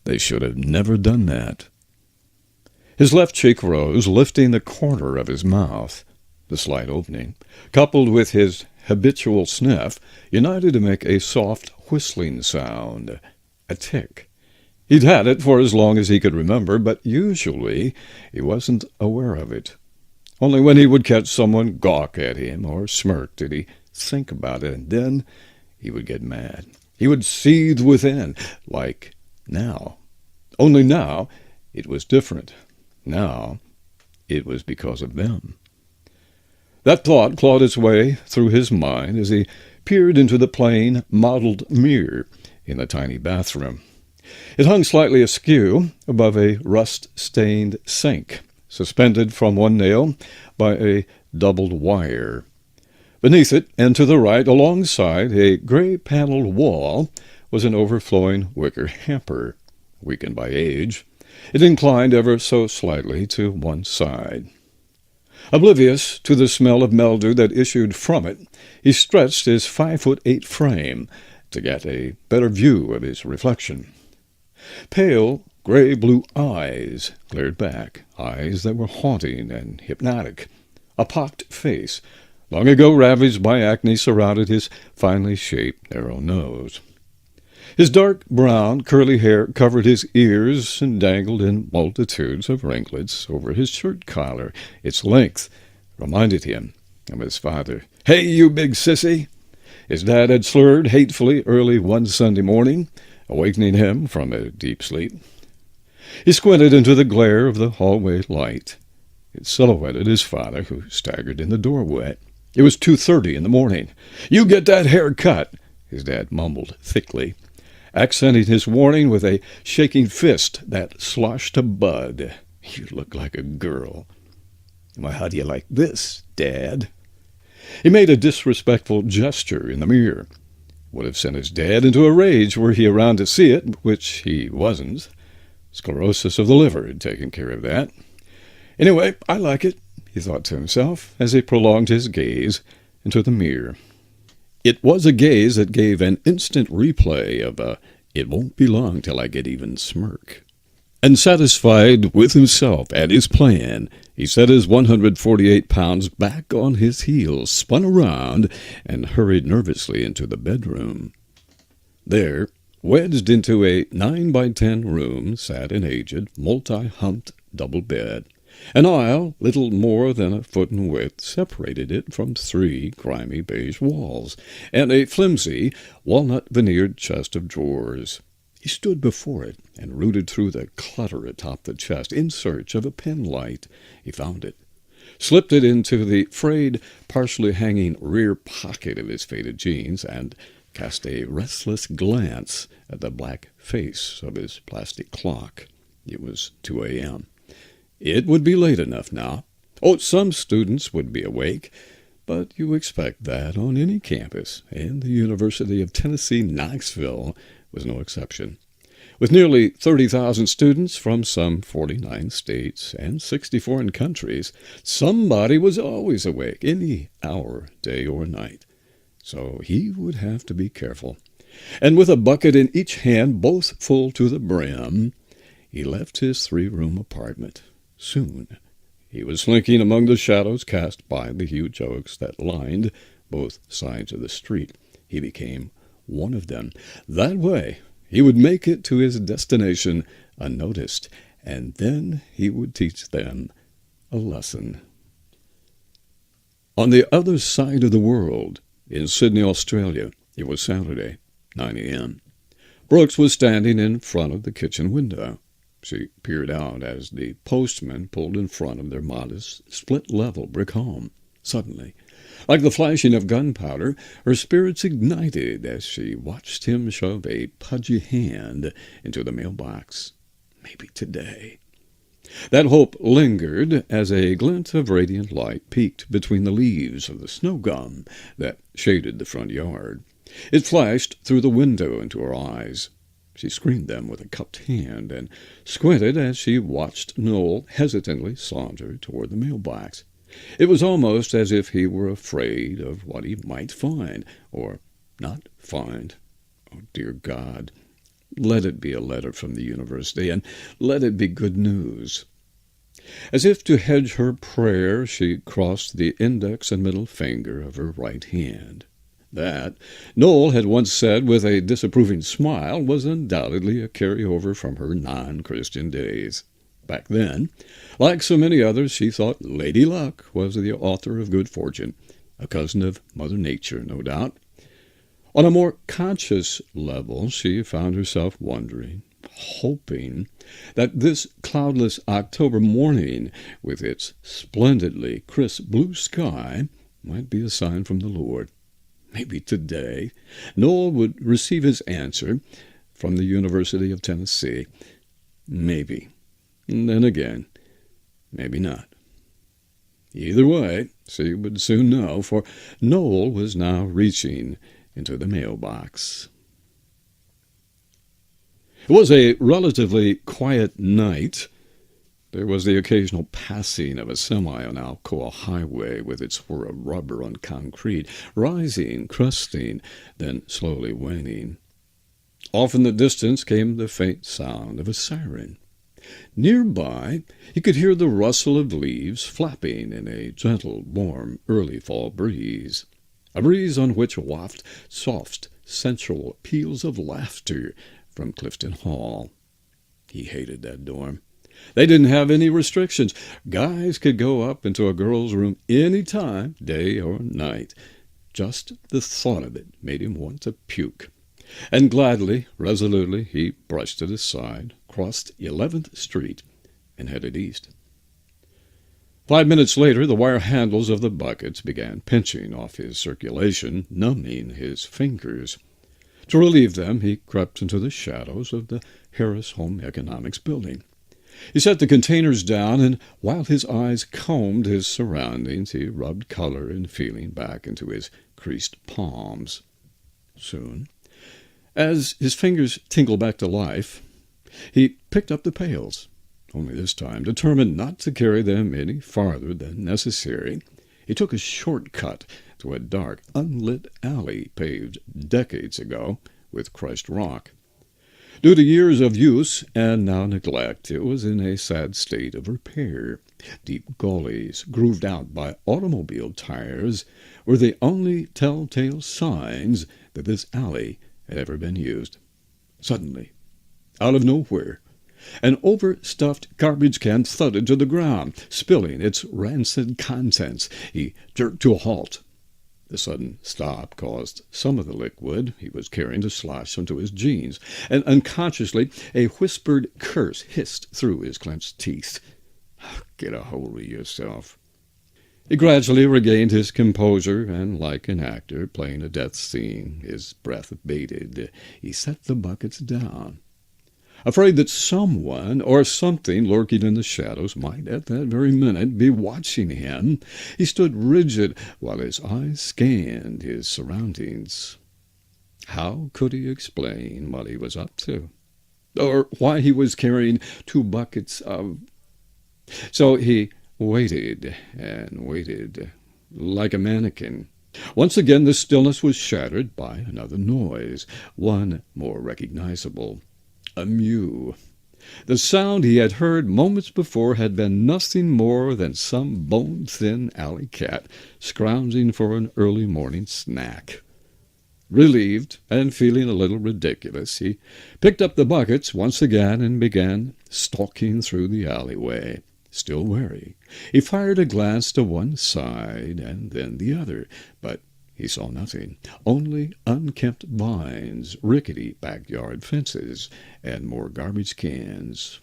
They should have never done that. His left cheek rose, lifting the corner of his mouth. The slight opening, coupled with his habitual sniff, united to make a soft whistling sound, a tick. He'd had it for as long as he could remember, but usually he wasn't aware of it. Only when he would catch someone gawk at him or smirk did he think about it, and then he would get mad. He would seethe within, like now. Only now it was different. Now it was because of them. That thought clawed its way through his mind as he peered into the plain, mottled mirror in the tiny bathroom. It hung slightly askew above a rust-stained sink, suspended from one nail by a doubled wire. Beneath it, and to the right, alongside a gray-paneled wall, was an overflowing wicker hamper, weakened by age. It inclined ever so slightly to one side. Oblivious to the smell of mildew that issued from it, he stretched his 5'8" frame to get a better view of his reflection. Pale, gray-blue eyes glared back, eyes that were haunting and hypnotic. A pocked face, long ago ravaged by acne, surrounded his finely shaped, narrow nose. His dark brown, curly hair covered his ears and dangled in multitudes of ringlets over his shirt collar. Its length reminded him of his father. "Hey, you big sissy!" His dad had slurred hatefully early one Sunday morning, awakening him from a deep sleep. He squinted into the glare of the hallway light. It silhouetted his father, who staggered in the doorway. It was 2:30 in the morning. "You get that hair cut," his dad mumbled thickly, accenting his warning with a shaking fist that sloshed a bud. "You look like a girl." "Why, how do you like this, Dad?" He made a disrespectful gesture in the mirror. Would have sent his dad into a rage were he around to see it, which he wasn't. Sclerosis of the liver had taken care of that. "Anyway, I like it," he thought to himself, as he prolonged his gaze into the mirror. It was a gaze that gave an instant replay of a "it won't be long till I get even" smirk. And satisfied with himself and his plan, he set his 148 pounds back on his heels, spun around, and hurried nervously into the bedroom. There, wedged into a 9-by-10 room, sat an aged, multi-humped double bed. An aisle, little more than a foot in width, separated it from 3 grimy beige walls, and a flimsy, walnut-veneered chest of drawers. He stood before it and rooted through the clutter atop the chest in search of a pen-light. He found it, slipped it into the frayed, partially hanging rear pocket of his faded jeans, and cast a restless glance at the black face of his plastic clock. It was 2 a.m. It would be late enough now. Some students would be awake, but you expect that on any campus, and the University of Tennessee, Knoxville, was no exception. With nearly 30,000 students from some 49 states and 60 foreign countries, somebody was always awake, any hour, day or night. So he would have to be careful. And with a bucket in each hand, both full to the brim, he left his 3-room apartment. Soon he was slinking among the shadows cast by the huge oaks that lined both sides of the street. He became one of them. That way he would make it to his destination unnoticed, and then he would teach them a lesson. On the other side of the world, in Sydney, Australia, it was Saturday, 9 a.m. Brooks was standing in front of the kitchen window. She peered out as the postman pulled in front of their modest, split-level brick home. Suddenly, like the flashing of gunpowder, her spirits ignited as she watched him shove a pudgy hand into the mailbox. Maybe today. That hope lingered as a glint of radiant light peeked between the leaves of the snow gum that shaded the front yard. It flashed through the window into her eyes. She screened them with a cupped hand and squinted as she watched Noel hesitantly saunter toward the mailbox. It was almost as if he were afraid of what he might find, or not find. Oh, dear God, let it be a letter from the university, and let it be good news. As if to hedge her prayer, she crossed the index and middle finger of her right hand. That, Noel had once said with a disapproving smile, was undoubtedly a carryover from her non-Christian days. Back then, like so many others, she thought Lady Luck was the author of good fortune, a cousin of Mother Nature, no doubt. On a more conscious level, she found herself wondering, hoping, that this cloudless October morning, with its splendidly crisp blue sky, might be a sign from the Lord. Maybe today Noel would receive his answer from the University of Tennessee. Maybe. And then again, maybe not. Either way, she would soon know, for Noel was now reaching into the mailbox. It was a relatively quiet night. There was the occasional passing of a semi on Alcoa Highway with its whir of rubber on concrete, rising, crusting, then slowly waning. Off in the distance came the faint sound of a siren. Nearby, he could hear the rustle of leaves flapping in a gentle, warm, early fall breeze, a breeze on which waft soft, sensual peals of laughter from Clifton Hall. He hated that dorm. They didn't have any restrictions. Guys could go up into a girl's room any time, day or night. Just the thought of it made him want to puke. And gladly, resolutely, he brushed it aside, crossed 11th Street, and headed east. 5 minutes later, the wire handles of the buckets began pinching off his circulation, numbing his fingers. To relieve them, he crept into the shadows of the Harris Home Economics building. He set the containers down, and while his eyes combed his surroundings, he rubbed color and feeling back into his creased palms. Soon, as his fingers tingled back to life, he picked up the pails, only this time, determined not to carry them any farther than necessary. He took a short-cut to a dark, unlit alley paved decades ago with crushed rock. Due to years of use and now neglect, it was in a sad state of repair. Deep gullies, grooved out by automobile tires, were the only telltale signs that this alley had ever been used. Suddenly, out of nowhere, an overstuffed garbage can thudded to the ground, spilling its rancid contents. He jerked to a halt. The sudden stop caused some of the liquid he was carrying to slosh into his jeans, and unconsciously a whispered curse hissed through his clenched teeth. "Get a hold of yourself." He gradually regained his composure, and like an actor playing a death scene, his breath bated. He set the buckets down. Afraid that someone or something lurking in the shadows might at that very minute be watching him, he stood rigid while his eyes scanned his surroundings. How could he explain what he was up to? Or why he was carrying 2 buckets of... So he waited and waited, like a mannequin. Once again the stillness was shattered by another noise, one more recognizable. A mew. The sound he had heard moments before had been nothing more than some bone-thin alley cat scrounging for an early morning snack. Relieved and feeling a little ridiculous, he picked up the buckets once again and began stalking through the alleyway. Still wary, he fired a glance to one side and then the other, but he saw nothing, only unkempt vines, rickety backyard fences, and more garbage cans.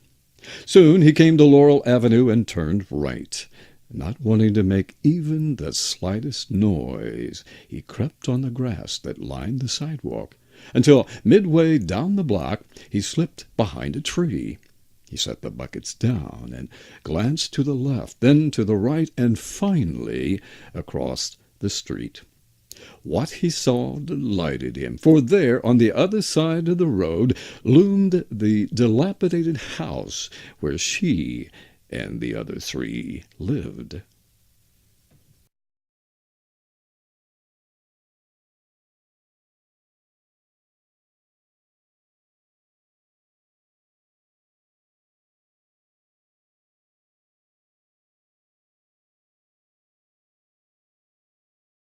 Soon he came to Laurel Avenue and turned right. Not wanting to make even the slightest noise, he crept on the grass that lined the sidewalk, until midway down the block he slipped behind a tree. He set the buckets down and glanced to the left, then to the right, and finally across the street. What he saw delighted him, for there, on the other side of the road, loomed the dilapidated house where she and the other 3 lived.